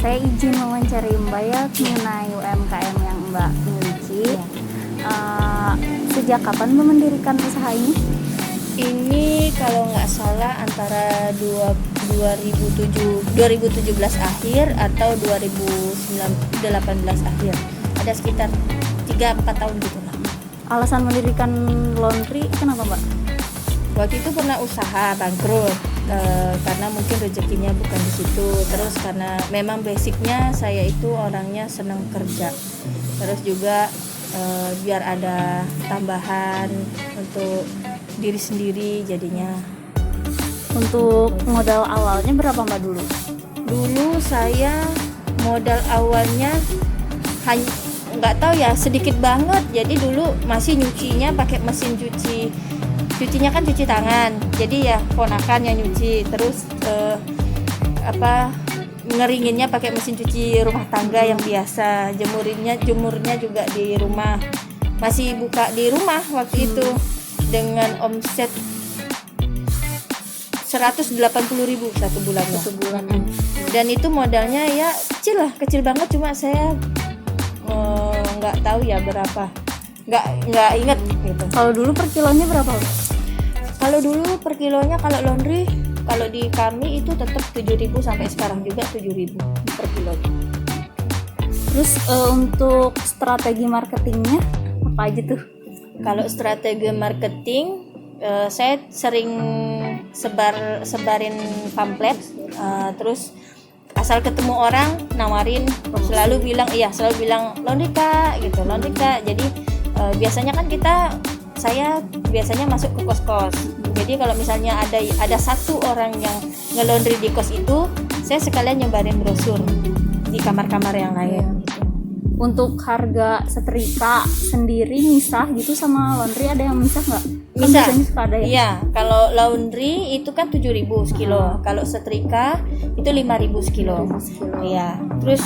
Saya izin mewawancari Mbak ya mengenai UMKM yang Mbak miliki. Sejak kapan Mbak mendirikan usaha ini? Ini kalau nggak salah antara 2017 akhir atau 2018 akhir. Ada sekitar 3-4 tahun gitu lah. Alasan mendirikan laundry kenapa Mbak? Waktu itu pernah usaha bangkrut karena mungkin rezekinya bukan di situ. Terus karena memang basicnya saya itu orangnya senang kerja. Terus juga biar ada tambahan untuk diri sendiri jadinya. Untuk modal awalnya berapa Mbak dulu? Dulu saya modal awalnya hanya nggak tahu ya, sedikit banget. Jadi dulu masih nyucinya pakai mesin cuci. Cucinya kan cuci tangan. Jadi ya ponakan yang nyuci. Terus ngeringinnya pakai mesin cuci rumah tangga yang biasa. Jemurnya juga di rumah. Masih buka di rumah waktu itu dengan omset 180.000 satu bulannya. Dan itu modalnya ya kecil banget, cuma saya nggak tahu ya berapa, nggak inget gitu. Kalau dulu per kilonya berapa Mbak? Kalau dulu per kilonya kalau laundry kalau di kami itu tetap 7.000 sampai sekarang juga 7.000 per kilonya. Terus untuk strategi marketingnya apa aja tuh? Kalau strategi marketing, saya sering sebarin pamflet, terus asal ketemu orang nawarin, selalu bilang laundry kak gitu, laundry kak. Jadi biasanya kan saya biasanya masuk ke kos-kos. Jadi kalau misalnya ada satu orang yang nge-laundry di kos itu, saya sekalian nyebarin brosur di kamar-kamar yang lain. Untuk harga setrika sendiri misah gitu sama laundry ada yang misah nggak? Bisa. Kan suka ada ya? Iya, kalau laundry itu kan 7.000 sekilo. Kalau setrika itu 5.000 sekilo. Iya. Terus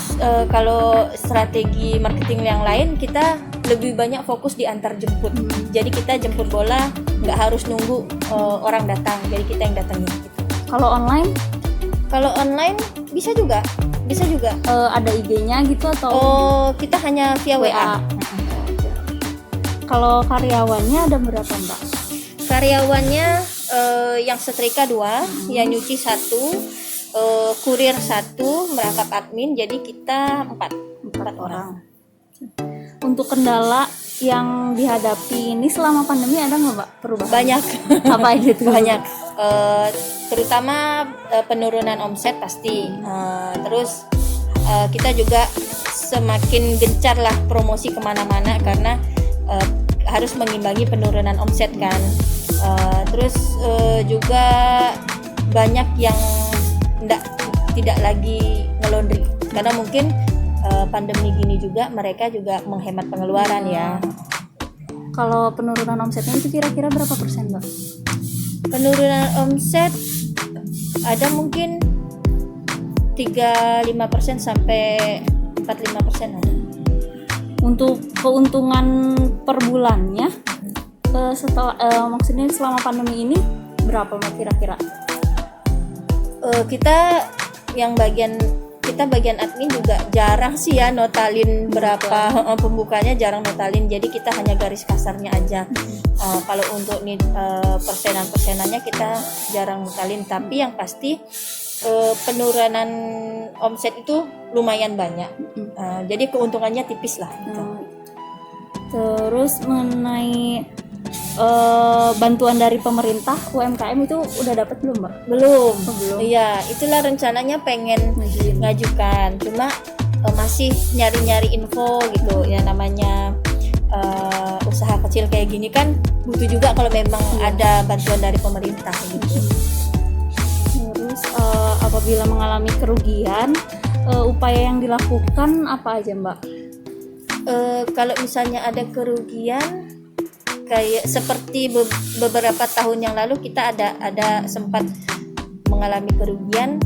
kalau strategi marketing yang lain, kita lebih banyak fokus di antar jemput. Jadi kita jemput bola, nggak harus nunggu orang datang. Jadi kita yang datangin. Gitu. Kalau online? Kalau online bisa juga. Ada IG-nya gitu atau? Kita hanya via WA. Kalau karyawannya ada berapa Mbak? Karyawannya yang setrika 2, yang nyuci 1, kurir 1, merangkap admin. Jadi kita 4 orang. Untuk kendala yang dihadapi ini selama pandemi ada nggak Mbak perubahan? Banyak. Apa aja tuh? Banyak. Terutama penurunan omset pasti. Terus kita juga semakin gencar lah promosi kemana-mana karena harus mengimbangi penurunan omset kan. Terus juga banyak yang tidak lagi ngelondri karena mungkin pandemi gini juga mereka juga menghemat pengeluaran ya. Kalau penurunan omsetnya itu kira-kira berapa persen Mbak? Penurunan omset ada mungkin 35% sampai 45% ada. Untuk keuntungan per bulannya maksudnya selama pandemi ini berapa Mbak kira-kira? Kita bagian admin juga jarang sih ya notalin berapa pembukanya, jarang notalin. Jadi kita hanya garis kasarnya aja. Kalau untuk persenannya kita jarang notalin, tapi yang pasti penurunan omset itu lumayan banyak. Jadi keuntungannya tipis lah gitu. Terus mengenai bantuan dari pemerintah UMKM itu udah dapat belum Mbak? Belum. Belum. Iya, itulah rencananya pengen ngajukan. Cuma masih nyari-nyari info gitu. Ya namanya usaha kecil kayak gini kan butuh juga kalau memang ada bantuan dari pemerintah gitu. Terus apabila mengalami kerugian, upaya yang dilakukan apa aja Mbak? Kalau misalnya ada kerugian kayak seperti beberapa tahun yang lalu kita ada sempat mengalami kerugian,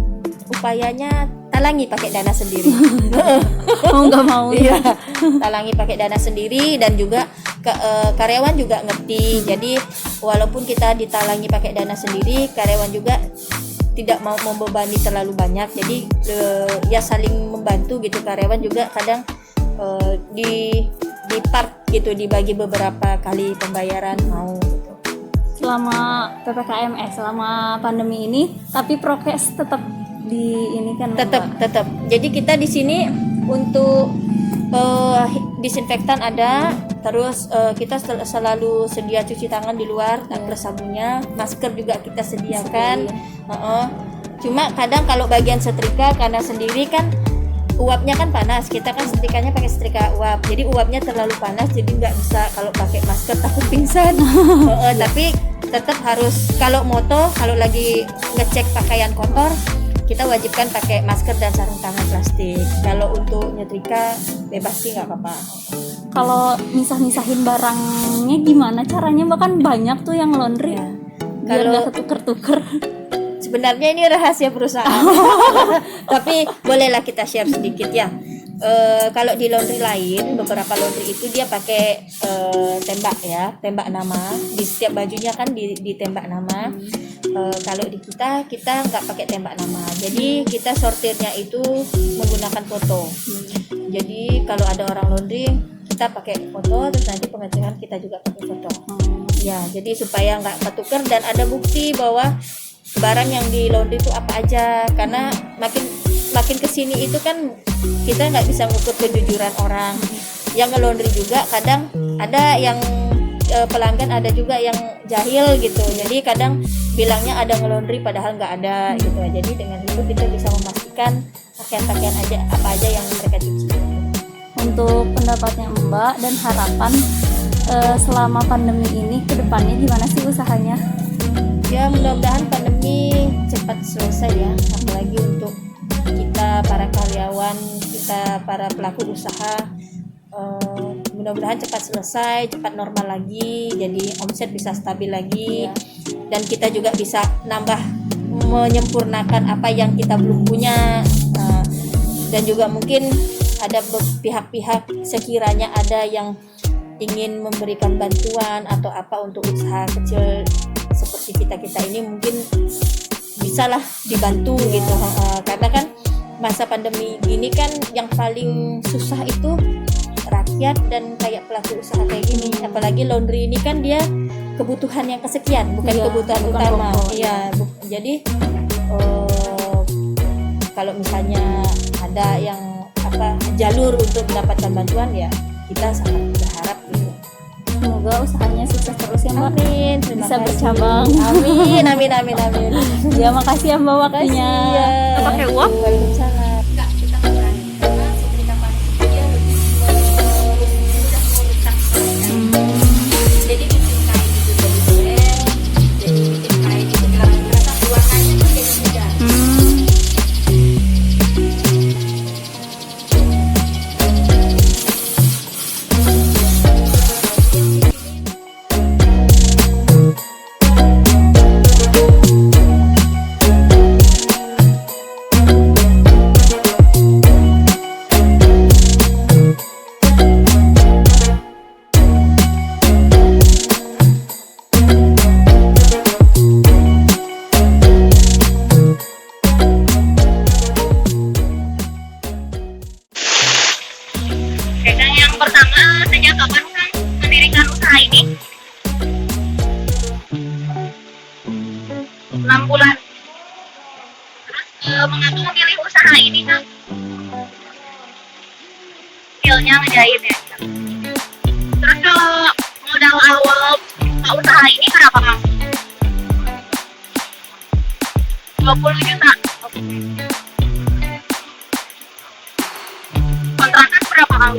upayanya talangi pakai dana sendiri. Mau nggak mau ya. Talangi pakai dana sendiri dan juga karyawan juga ngerti. Jadi walaupun kita ditalangi pakai dana sendiri, karyawan juga tidak mau membebani terlalu banyak, jadi ya saling membantu gitu. Karyawan juga kadang di part gitu, dibagi beberapa kali pembayaran mau gitu. Selama PPKM selama pandemi ini tapi prokes tetap di ini kan tetap. Jadi kita di sini untuk disinfektan ada, terus kita selalu sedia cuci tangan di luar plus sabunnya, masker juga kita sediakan. Cuma kadang kalau bagian setrika karena sendiri kan uapnya kan panas, kita kan setrikanya pakai setrika uap, jadi uapnya terlalu panas, jadi nggak bisa kalau pakai masker takut pingsan. Tapi tetap harus, kalau moto, kalau lagi ngecek pakaian kotor, kita wajibkan pakai masker dan sarung tangan plastik. Kalau untuk nyetrika bebas sih, nggak apa-apa. Kalau misah-misahin barangnya gimana caranya? Bahkan banyak tuh yang laundry Ya. biar Kalau nggak ketuker-tuker. sebenarnya ini rahasia perusahaan, tapi bolehlah kita share sedikit ya. Kalau di laundry lain, beberapa laundry itu dia pakai tembak nama. Di setiap bajunya kan ditembak nama. Kalau di kita nggak pakai tembak nama. Jadi kita sortirnya itu menggunakan foto. Jadi kalau ada orang laundry, kita pakai foto, terus nanti pengecekan kita juga pakai foto. Ya, jadi supaya nggak ketuker dan ada bukti bahwa barang yang di laundry itu apa aja. Karena makin kesini itu kan kita nggak bisa ngukur kejujuran orang yang nge-laundry juga. Kadang ada yang pelanggan, ada juga yang jahil gitu, jadi kadang bilangnya ada nge-laundry padahal nggak ada gitu. Jadi dengan itu kita bisa memastikan pakaian-pakaian aja apa aja yang mereka cuci. Untuk pendapatnya Mbak dan harapan selama pandemi ini ke depannya gimana sih usahanya? Ya mudah-mudahan pandemi cepat selesai ya, apalagi untuk kita para karyawan, kita para pelaku usaha, mudah-mudahan cepat selesai, cepat normal lagi, jadi omset bisa stabil lagi, dan kita juga bisa menyempurnakan apa yang kita belum punya. Dan juga mungkin ada pihak-pihak sekiranya ada yang ingin memberikan bantuan atau apa untuk usaha kecil seperti kita ini, mungkin bisalah dibantu gitu. Karena kan masa pandemi ini kan yang paling susah itu rakyat dan kayak pelaku usaha kayak gini. Apalagi laundry ini kan dia kebutuhan yang kesekian, bukan kebutuhan utama. Iya, jadi kalau misalnya ada yang jalur untuk mendapatkan bantuan, ya kita sangat berharap gitu. Semoga usahanya sukses terus ya Mbak. Amin. Bisa bercabang. Amin. Ya makasih ya Mbak waktunya. Pakai uang? Waalaikumsalam. Enggak, kita nggak berani. Karena setrika panas itu dia lebih mudah merusak. Jadi bikin kain itu jadi boleh. Jadi bikin kain itu merasa warnanya tuh jadi mudah. Yang pertama, sejak kapan Kang mendirikan usaha ini? 6 bulan. Terus mengapa memilih usaha ini Kang? Skillnya ngejahit ya. Terus kalau modal awal usaha ini berapa Kang? 20 juta. Kontraknya berapa Kang?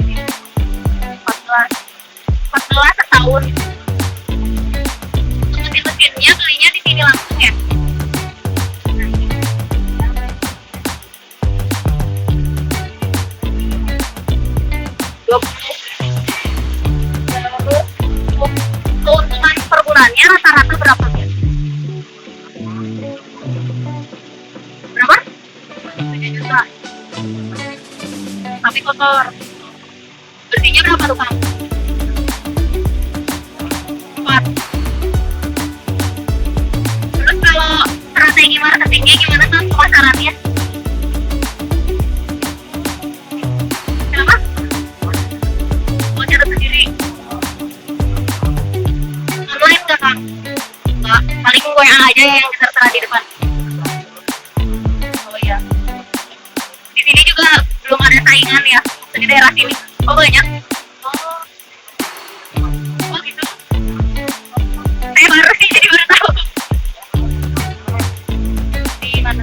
14 setahun. Untuk mesinnya belinya di sini langsung ya. Keuntungan per bulannya rata-rata berapa ya? Berapa? 7 juta. Tapi kotor. Bersihnya berapa tuh Kang? 4. Terus kalau strategi marketing marketingnya gimana tuh pemasarannya? Kenapa? Mau cara sendiri. Online nggak Kang? Nggak, paling WA aja yang tertera di depan. Oh iya. Di sini juga belum ada saingan ya di daerah sini. Oh banyak. Oh gitu. Saya baru sih jadi baru tahu. Di mana?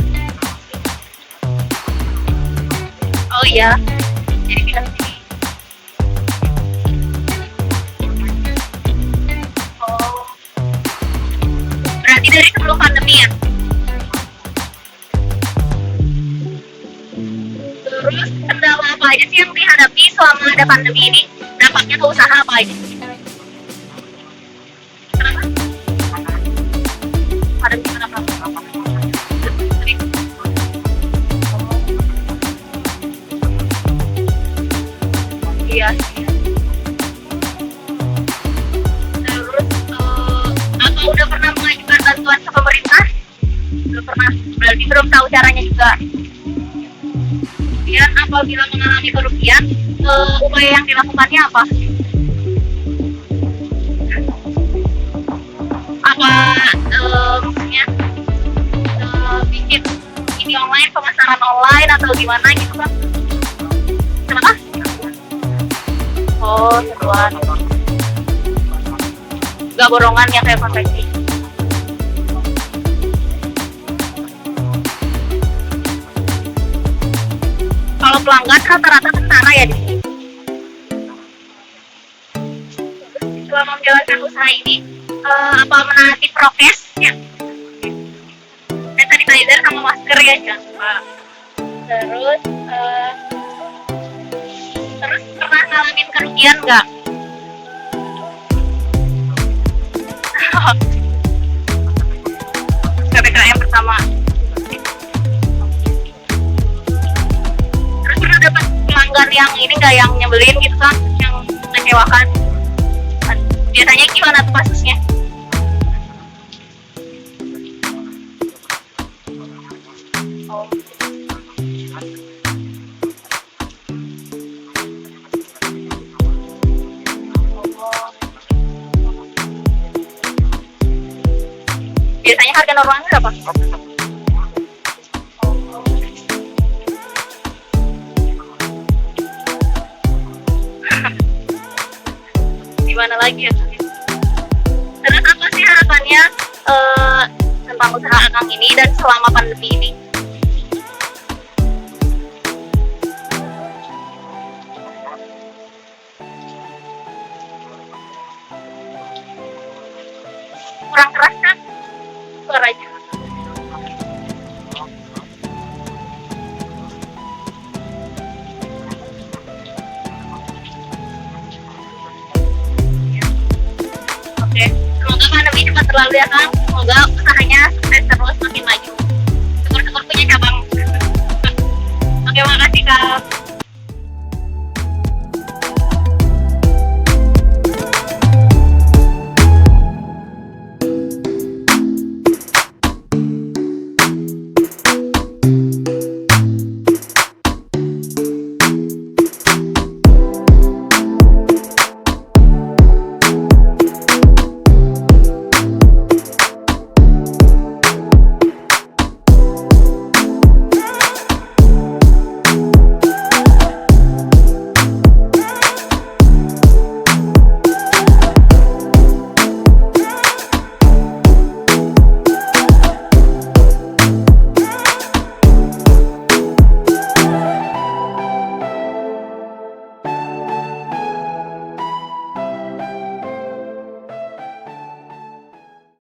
Oh iya. Jadi kita sini. Oh. Berarti dari sebelum pandemi ya? Terus kendala apa aja sih yang dihadapi selama ada pandemi ini? Dampaknya ke usaha apa aja? Kenapa? Pandemi kenapa? Iya sih. Terus apa udah pernah mengajukan bantuan ke pemerintah? Belum pernah. Berarti belum tahu caranya juga. Kemudian apabila mengalami kerugian, upaya yang dilakukannya apa? Apa maksudnya bikin ini online, pemasaran online atau gimana gitu Pak? Kenapa? Oh, seruan. Gak borongan ya kayak konveksi. Kalau pelanggan rata-rata tentara ya di sini. Selama menjalankan usaha ini, apa menaati prokes ya? Hand sanitizer sama masker ya jangan lupa. Terus pernah ngalamin kerugian nggak? PPKM pertama. Terus pernah dapat pelanggan yang ini nggak, yang nyebelin gitu kan, yang mengecewakan? Biasanya gimana tuh kasusnya? Oh. Biasanya harga normalnya berapa? Gimana lagi ya? Terus apa sih harapannya tentang usaha Akang ini dan selama pandemi ini? Kurang keras kan suaranya? Oke, semoga pandemi cepat berlalu ya Kang. Semoga usahanya sukses terus, makin maju. Syukur-syukur punya cabang. Oke, makasih Kang.